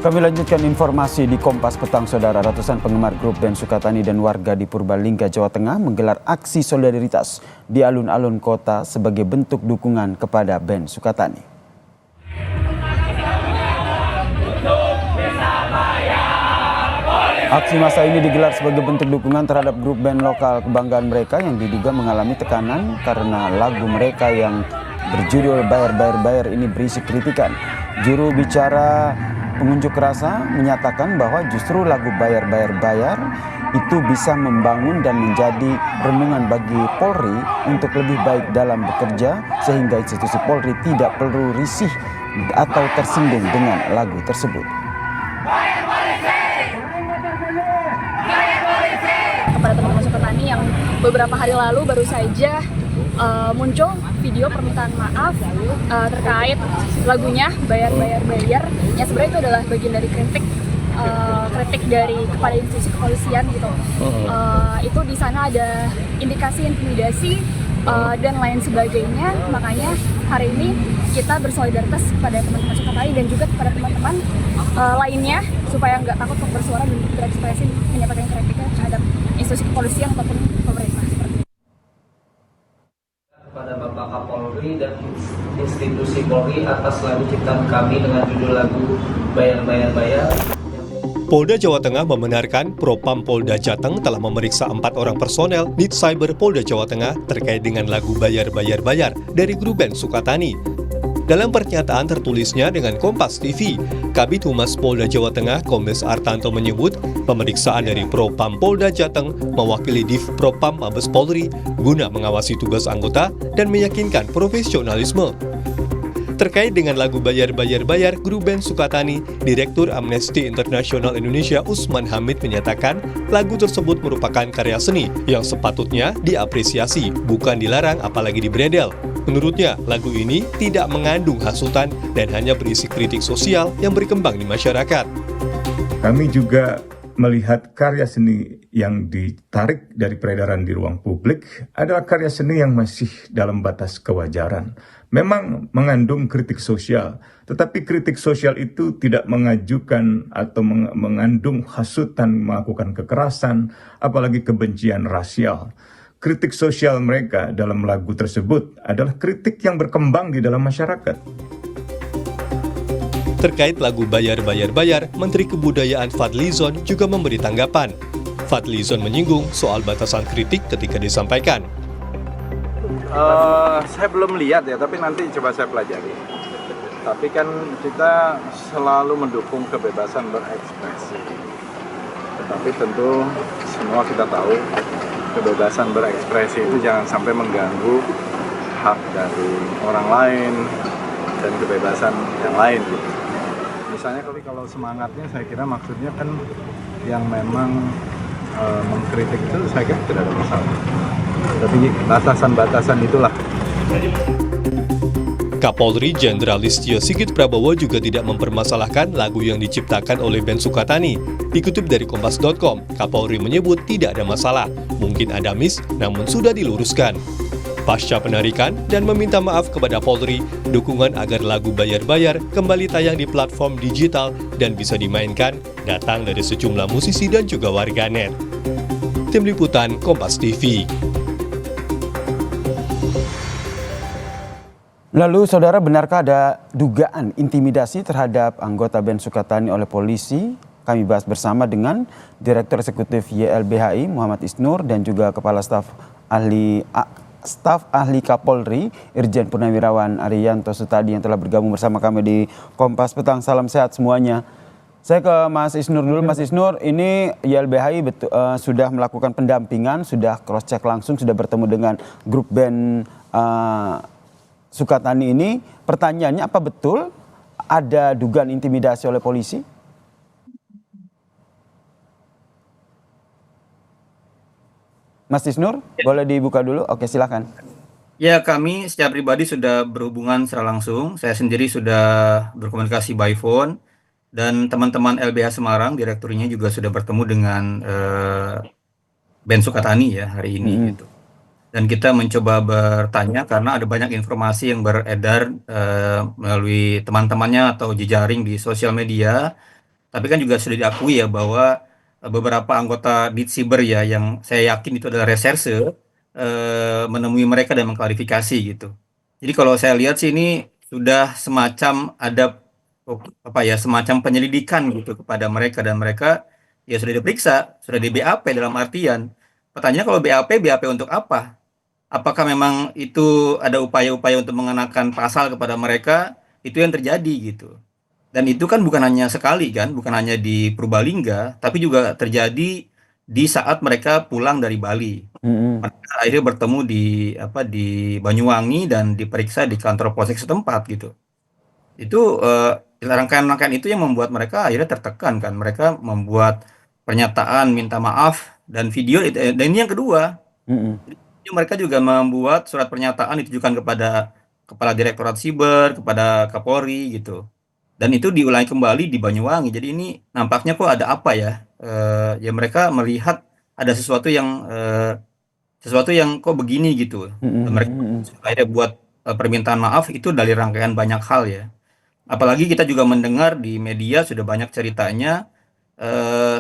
Kami lanjutkan informasi di Kompas Petang, Saudara. Ratusan penggemar grup band Sukatani dan warga di Purbalingga, Jawa Tengah menggelar aksi solidaritas di alun-alun kota sebagai bentuk dukungan kepada band Sukatani. Aksi massa ini digelar sebagai bentuk dukungan terhadap grup band lokal kebanggaan mereka yang diduga mengalami tekanan karena lagu mereka yang berjudul Bayar Bayar Bayar ini berisi kritikan. Juru bicara pengunjuk rasa menyatakan bahwa justru lagu Bayar Bayar Bayar itu bisa membangun dan menjadi renungan bagi Polri untuk lebih baik dalam bekerja, sehingga institusi Polri tidak perlu risih atau tersinggung dengan lagu tersebut. Kepada teman-teman Sukatani yang beberapa hari lalu baru saja muncul video permintaan maaf terkait lagunya Bayar Bayar Bayar, yang sebenarnya itu adalah bagian dari kritik dari kepada institusi kepolisian gitu. Itu di sana ada indikasi intimidasi dan lain sebagainya. Makanya hari ini kita bersolidaritas kepada teman-teman Sukatani dan juga kepada teman-teman lainnya supaya nggak takut untuk bersuara dan berekspresi menyampaikan kritiknya terhadap institusi kepolisian ataupun pemerintah. Kepada Bapak Kapolri dan institusi Polri atas lagu ciptaan kami dengan judul lagu Bayar Bayar Bayar. Polda Jawa Tengah membenarkan Propam Polda Jateng telah memeriksa 4 orang personel Nit Cyber Polda Jawa Tengah terkait dengan lagu Bayar Bayar Bayar dari grup band Sukatani. Dalam pernyataan tertulisnya dengan Kompas TV, Kabid Humas Polda Jawa Tengah Kombes Artanto menyebut pemeriksaan dari Propam Polda Jateng mewakili Div Propam Mabes Polri guna mengawasi tugas anggota dan meyakinkan profesionalisme. Terkait dengan lagu Bayar Bayar Bayar grup band Sukatani, Direktur Amnesty International Indonesia Usman Hamid menyatakan lagu tersebut merupakan karya seni yang sepatutnya diapresiasi, bukan dilarang apalagi dibredel. Menurutnya, lagu ini tidak mengandung hasutan dan hanya berisi kritik sosial yang berkembang di masyarakat. Kami juga melihat karya seni yang ditarik dari peredaran di ruang publik adalah karya seni yang masih dalam batas kewajaran. Memang mengandung kritik sosial, tetapi kritik sosial itu tidak mengajukan atau mengandung hasutan melakukan kekerasan, apalagi kebencian rasial. Kritik sosial mereka dalam lagu tersebut adalah kritik yang berkembang di dalam masyarakat. Terkait lagu Bayar Bayar Bayar, Menteri Kebudayaan Fadlizon juga memberi tanggapan. Fadlizon menyinggung soal batasan kritik ketika disampaikan. Saya belum lihat ya, tapi nanti coba saya pelajari. Tapi kan kita selalu mendukung kebebasan berekspresi. Tetapi tentu semua kita tahu kebebasan berekspresi itu jangan sampai mengganggu hak dari orang lain dan kebebasan yang lain gitu. Misalnya kalau semangatnya saya kira maksudnya kan yang memang mengkritik itu saya kira tidak ada masalah. Tapi batasan-batasan itulah. Kapolri Jenderal Listio Sigit Prabowo juga tidak mempermasalahkan lagu yang diciptakan oleh band Sukatani. Dikutip dari Kompas.com, Kapolri menyebut tidak ada masalah, mungkin ada miss, namun sudah diluruskan. Pasca penarikan dan meminta maaf kepada Polri, dukungan agar lagu Bayar Bayar kembali tayang di platform digital dan bisa dimainkan datang dari sejumlah musisi dan juga warganet. Tim Liputan Kompas TV. Lalu, Saudara, benarkah ada dugaan intimidasi terhadap anggota band Sukatani oleh polisi? Kami bahas bersama dengan Direktur Eksekutif YLBHI Muhammad Isnur dan juga Kepala Staf Ahli Kapolri Irjen Purnawirawan Ariyanto Sutadi yang telah bergabung bersama kami di Kompas Petang. Salam sehat semuanya. Saya ke Mas Isnur dulu. Mas Isnur, ini YLBHI sudah melakukan pendampingan, sudah cross check langsung, sudah bertemu dengan grup band Sukatani ini. Pertanyaannya, apa betul ada dugaan intimidasi oleh polisi? Mas Isnur, boleh dibuka dulu? Oke, silakan. Ya, kami secara pribadi sudah berhubungan secara langsung. Saya sendiri sudah berkomunikasi by phone. Dan teman-teman LBH Semarang, direkturnya juga sudah bertemu dengan band Sukatani ya hari ini. Gitu. Dan kita mencoba bertanya karena ada banyak informasi yang beredar melalui teman-temannya atau jejaring di sosial media Tapi kan juga sudah diakui ya bahwa beberapa anggota Ditsiber ya yang saya yakin itu adalah reserse menemui mereka dan mengklarifikasi gitu. Jadi kalau saya lihat sih ini sudah semacam ada apa ya semacam penyelidikan gitu kepada mereka dan mereka ya sudah diperiksa, sudah di BAP dalam artian. Pertanyaannya kalau BAP untuk apa? Apakah memang itu ada upaya-upaya untuk mengenakan pasal kepada mereka? Itu yang terjadi gitu. Dan itu kan bukan hanya sekali kan, bukan hanya di Purbalingga, tapi juga terjadi di saat mereka pulang dari Bali. Mm-mm. Mereka akhirnya bertemu di Banyuwangi dan diperiksa di kantor polsek setempat gitu. Itu rangkaian-rangkaian itu yang membuat mereka akhirnya tertekan kan. Mereka membuat pernyataan minta maaf dan video dan ini yang kedua. Mm-mm. Jadi mereka juga membuat surat pernyataan ditujukan kepada Kepala Direktorat Siber, kepada Kapolri gitu. Dan itu diulangi kembali di Banyuwangi. Jadi ini nampaknya kok ada apa ya? Ya mereka melihat ada sesuatu yang kok begini gitu. Dan mereka Mm-mm. akhirnya buat permintaan maaf itu dari rangkaian banyak hal ya. Apalagi kita juga mendengar di media sudah banyak ceritanya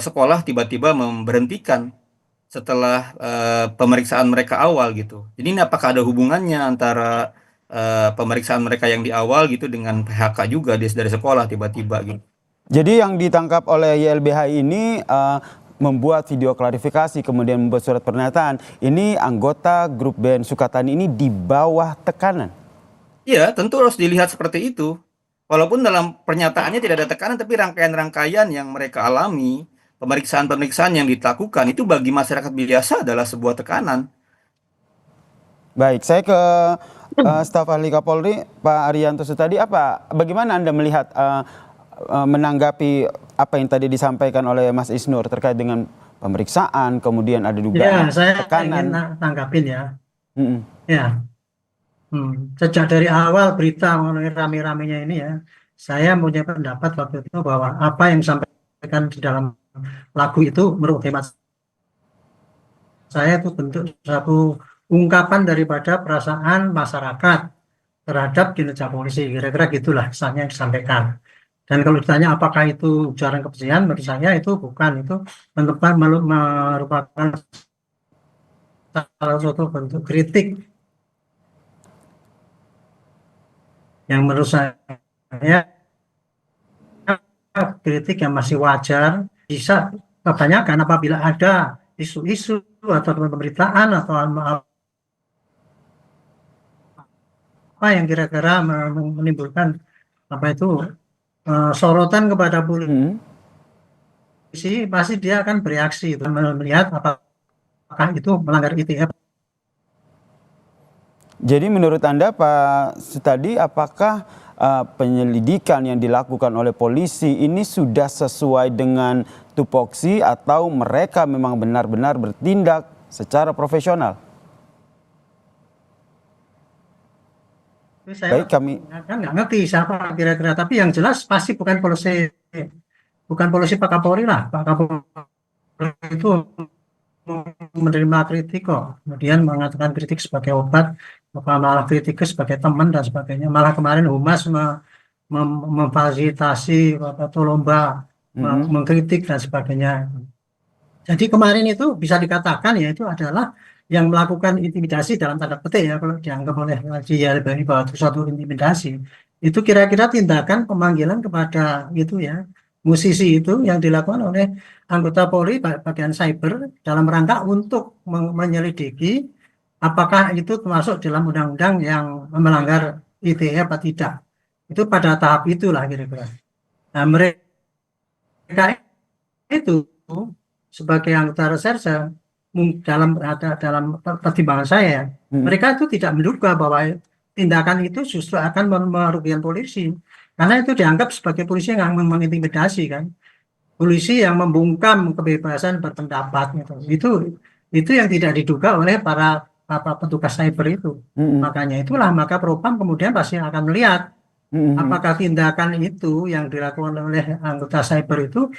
sekolah tiba-tiba memberhentikan setelah pemeriksaan mereka awal gitu. Jadi ini apakah ada hubungannya antara pemeriksaan mereka yang di awal gitu dengan PHK juga dari sekolah tiba-tiba gitu. Jadi yang ditangkap oleh YLBH ini membuat video klarifikasi, kemudian membuat surat pernyataan. Ini anggota grup band Sukatani ini di bawah tekanan. Iya, tentu harus dilihat seperti itu. Walaupun dalam pernyataannya tidak ada tekanan, tapi rangkaian-rangkaian yang mereka alami, pemeriksaan-pemeriksaan yang dilakukan itu bagi masyarakat biasa adalah sebuah tekanan. Baik, saya ke staf ahli Kapolri, Pak Arianto Sutadi. Bagaimana Anda melihat menanggapi apa yang tadi disampaikan oleh Mas Isnur terkait dengan pemeriksaan, kemudian ada Ya, dugaan saya ingin tekanan. tanggapin ya. Mm-mm. Ya, sejak dari awal berita mengenai rame-ramenya ini ya, saya punya pendapat waktu itu bahwa apa yang disampaikan di dalam lagu itu menurut hemat saya itu bentuk satu ungkapan daripada perasaan masyarakat terhadap kinerja polisi. Kira-kira gitulah kesannya yang disampaikan. Dan kalau ditanya apakah itu ujaran kebencian, menurut saya itu bukan. Itu merupakan salah satu bentuk kritik yang menurut saya kritik yang masih wajar, bisa kebanyakan apabila ada isu-isu atau pemberitaan atau apa yang kira-kira menimbulkan apa itu sorotan kepada polisi, pasti dia akan bereaksi itu, melihat apakah itu melanggar ITE. Jadi menurut Anda Pak Sutadi, apakah penyelidikan yang dilakukan oleh polisi ini sudah sesuai dengan tupoksi atau mereka memang benar-benar bertindak secara profesional? Saya Baik, kami kan nggak ngerti siapa kira-kira, tapi yang jelas pasti bukan polisi Pak Kapolri lah. Pak Kapolri itu menerima kritik kok, kemudian mengatakan kritik sebagai obat, malah kritik sebagai teman dan sebagainya. Malah kemarin Humas memfasilitasi lomba mengkritik dan sebagainya. Jadi kemarin itu bisa dikatakan ya itu adalah yang melakukan intimidasi dalam tanda petik ya, kalau dianggap oleh YLBH bahwa itu suatu intimidasi. Itu kira-kira tindakan pemanggilan kepada itu ya, musisi itu yang dilakukan oleh anggota Polri bagian cyber dalam rangka untuk menyelidiki apakah itu termasuk dalam undang-undang yang melanggar ITE apa tidak. Itu pada tahap itulah kira-kira. Nah, mereka itu sebagai anggota reserse dalam pertimbangan saya, mereka itu tidak menduga bahwa tindakan itu justru akan merugikan polisi, karena itu dianggap sebagai polisi yang mengintimidasi kan, polisi yang membungkam kebebasan berpendapat gitu. Itu yang tidak diduga oleh para petugas cyber itu. Makanya itulah maka Propam kemudian pasti akan melihat apakah tindakan itu yang dilakukan oleh anggota cyber itu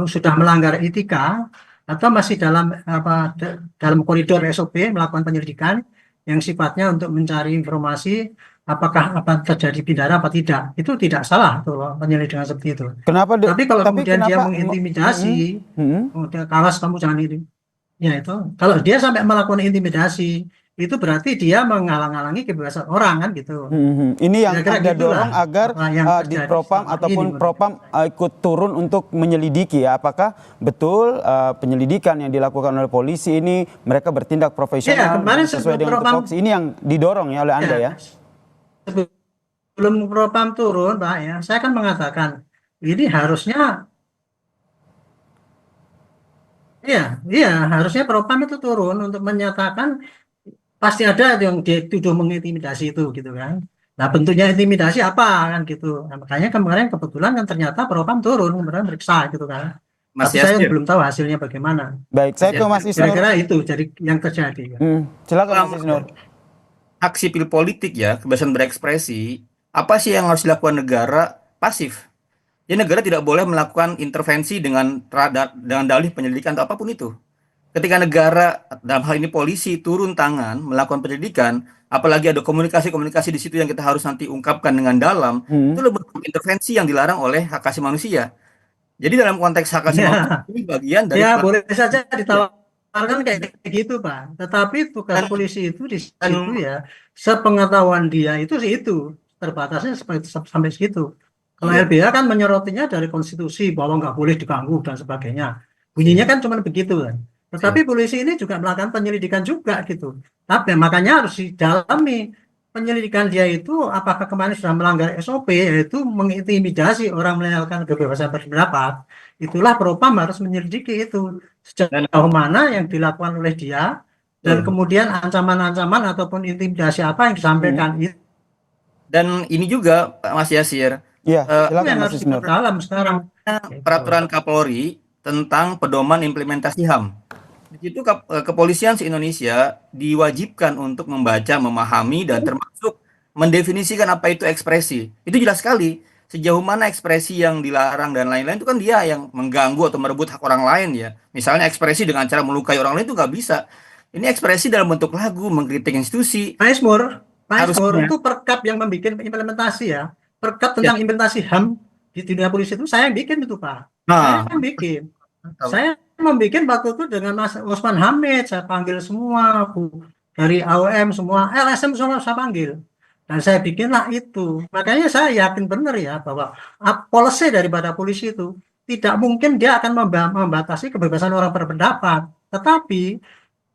sudah melanggar etika atau masih dalam koridor SOP melakukan penyelidikan yang sifatnya untuk mencari informasi apakah apa terjadi pidana apa tidak. Itu tidak salah tuh loh, penyelidikan seperti itu. Kenapa Tapi kalau tapi kemudian dia kenapa mengintimidasi, mm-mm. kemudian kawas kamu jangan ini, ya itu. Kalau dia sampai melakukan intimidasi, itu berarti dia menghalang-halangi kebebasan orang kan gitu. Ini yang Kira-kira Anda gitulah dorong agar apa yang di terjadi Propam selama ataupun ini. Propam ikut turun untuk menyelidiki ya, apakah betul penyelidikan yang dilakukan oleh polisi ini mereka bertindak Ya, profesional kemarin sesuai sebelum dengan Propam, tupoksi. Ini yang didorong ya oleh Anda ya. sebelum Propam turun, Pak ya, saya kan mengatakan ini harusnya, harusnya Propam itu turun untuk menyatakan pasti ada yang dituduh mengintimidasi itu gitu kan. Nah bentuknya intimidasi apa kan gitu. Nah, makanya kemarin kebetulan kan ternyata Propam turun kemudian meriksa gitu kan. Mas Tapi saya Yasir, belum tahu hasilnya bagaimana. Baik, saya ke Mas Isnur. Kira-kira itu jadi yang terjadi. Silakan Mas dalam Isnur. hak sipil politik ya, kebebasan berekspresi, apa sih yang harus dilakukan negara? Pasif. Jadi negara tidak boleh melakukan intervensi dengan dalih penyelidikan atau apapun itu. Ketika negara, dalam hal ini polisi, turun tangan melakukan penyelidikan, apalagi ada komunikasi-komunikasi di situ yang kita harus nanti ungkapkan dengan dalam, itu lebih intervensi yang dilarang oleh hak asasi manusia. Jadi dalam konteks hak asasi manusia, Ya, ini bagian dari ya boleh saja ya. ditawarkan kayak gitu Pak. Tetapi tugas Dan, polisi itu di dan situ ya, sepengetahuan dia itu sih itu terbatasnya sampai situ. Kalau iya, LBH kan menyorotinya dari konstitusi bahwa nggak boleh diganggu dan sebagainya. Bunyinya kan cuma begitu kan. Tetapi polisi ini juga melakukan penyelidikan juga gitu. Tapi makanya harus didalami penyelidikan dia itu apakah kemarin sudah melanggar SOP yaitu mengintimidasi orang melegalkan kebebasan berpendapat. Itulah Propam harus menyelidiki itu dan sejauh mana yang dilakukan oleh dia dan kemudian ancaman-ancaman ataupun intimidasi apa yang disampaikan itu dan ini juga Pak Mas Yasir, Iya, silakan yang Mas harus Isnur. diperdalam sekarang. peraturan Kapolri tentang pedoman implementasi HAM. Di situ kepolisian se-Indonesia diwajibkan untuk membaca, memahami, dan termasuk mendefinisikan apa itu ekspresi. Itu jelas sekali. Sejauh mana ekspresi yang dilarang dan lain-lain itu kan dia yang mengganggu atau merebut hak orang lain ya. Misalnya ekspresi dengan cara melukai orang lain itu nggak bisa. Ini ekspresi dalam bentuk lagu, mengkritik institusi. Pak Ismur Harusnya itu perkap yang membuat implementasi ya. Perkap ya. tentang implementasi HAM di dunia polisi itu saya yang bikin itu Pak. Nah, Saya yang bikin. Saya membuat waktu itu dengan Mas Usman Hamid, saya panggil semua dari AOM semua, LSM semua saya panggil. Dan saya bikinlah itu. Makanya saya yakin benar ya bahwa policy daripada polisi itu tidak mungkin dia akan membatasi kebebasan orang berpendapat. Tetapi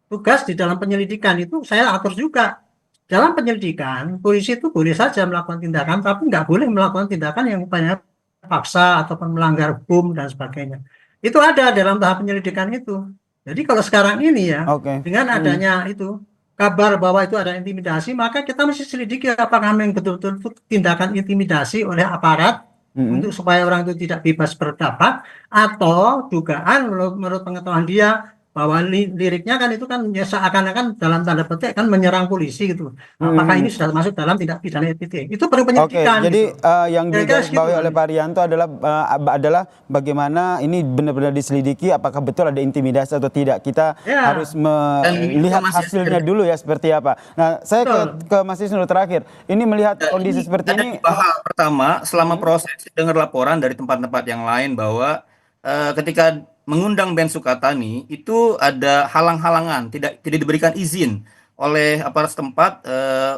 tugas di dalam penyelidikan itu saya atur juga. Dalam penyelidikan, polisi itu boleh saja melakukan tindakan, tapi nggak boleh melakukan tindakan yang upaya paksa ataupun melanggar hukum dan sebagainya. Itu ada dalam tahap penyelidikan itu. Jadi kalau sekarang ini ya, dengan adanya itu kabar bahwa itu ada intimidasi, maka kita mesti selidiki apakah memang betul-betul tindakan intimidasi oleh aparat untuk supaya orang itu tidak bebas berpendapat, atau dugaan menurut pengetahuan dia bahwa liriknya kan itu kan ya seakan-akan dalam tanda petik kan menyerang polisi gitu. Apakah ini sudah masuk dalam tindak pidana etik? Itu perlu penyelidikan. Jadi gitu. yang digarisbawahi oleh Pak Arianto adalah bagaimana ini benar-benar diselidiki apakah betul ada intimidasi atau tidak. Kita harus melihat hasilnya dulu ya seperti apa. Nah, saya ke Mas Isnur terakhir. Ini melihat kondisi seperti ini. Hal pertama, selama proses dengar laporan dari tempat-tempat yang lain bahwa ketika mengundang Ben Sukatani itu ada halang-halangan, tidak diberikan izin oleh aparat setempat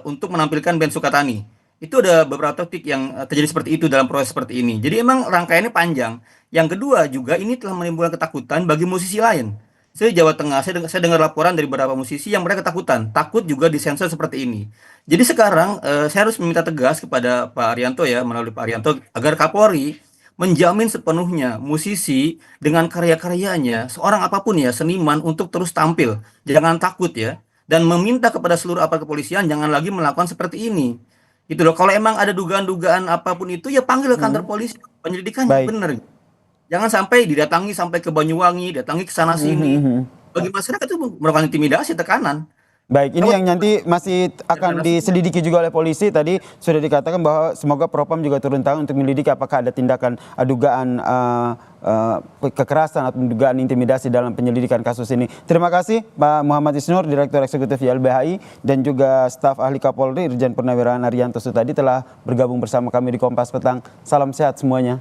untuk menampilkan Ben Sukatani. Itu ada beberapa titik yang terjadi seperti itu dalam proses seperti ini. Jadi emang rangkaiannya panjang. Yang kedua juga ini telah menimbulkan ketakutan bagi musisi lain. Saya Jawa Tengah, saya dengar laporan dari beberapa musisi yang mereka ketakutan, takut juga disensor seperti ini. Jadi sekarang saya harus meminta tegas kepada Pak Arianto ya, melalui Pak Arianto agar Kapolri menjamin sepenuhnya musisi dengan karya-karyanya, seorang apapun ya, seniman untuk terus tampil. Jangan takut ya. Dan meminta kepada seluruh aparat kepolisian jangan lagi melakukan seperti ini. Gitu loh. Kalau emang ada dugaan-dugaan apapun itu ya panggil ke kantor polisi, penyelidikannya benar. Jangan sampai didatangi sampai ke Banyuwangi, datangi ke sana sini. Bagi masyarakat itu merupakan intimidasi, tekanan. Baik, ini yang nanti masih akan diselidiki juga oleh polisi. Tadi sudah dikatakan bahwa semoga Propam juga turun tangan untuk menyelidiki apakah ada tindakan dugaan kekerasan atau dugaan intimidasi dalam penyelidikan kasus ini. Terima kasih Pak Muhammad Isnur, Direktur Eksekutif YLBHI, dan juga staf ahli Kapolri Irjen Purnawirawan Arianto Sutadi telah bergabung bersama kami di Kompas Petang. Salam sehat semuanya.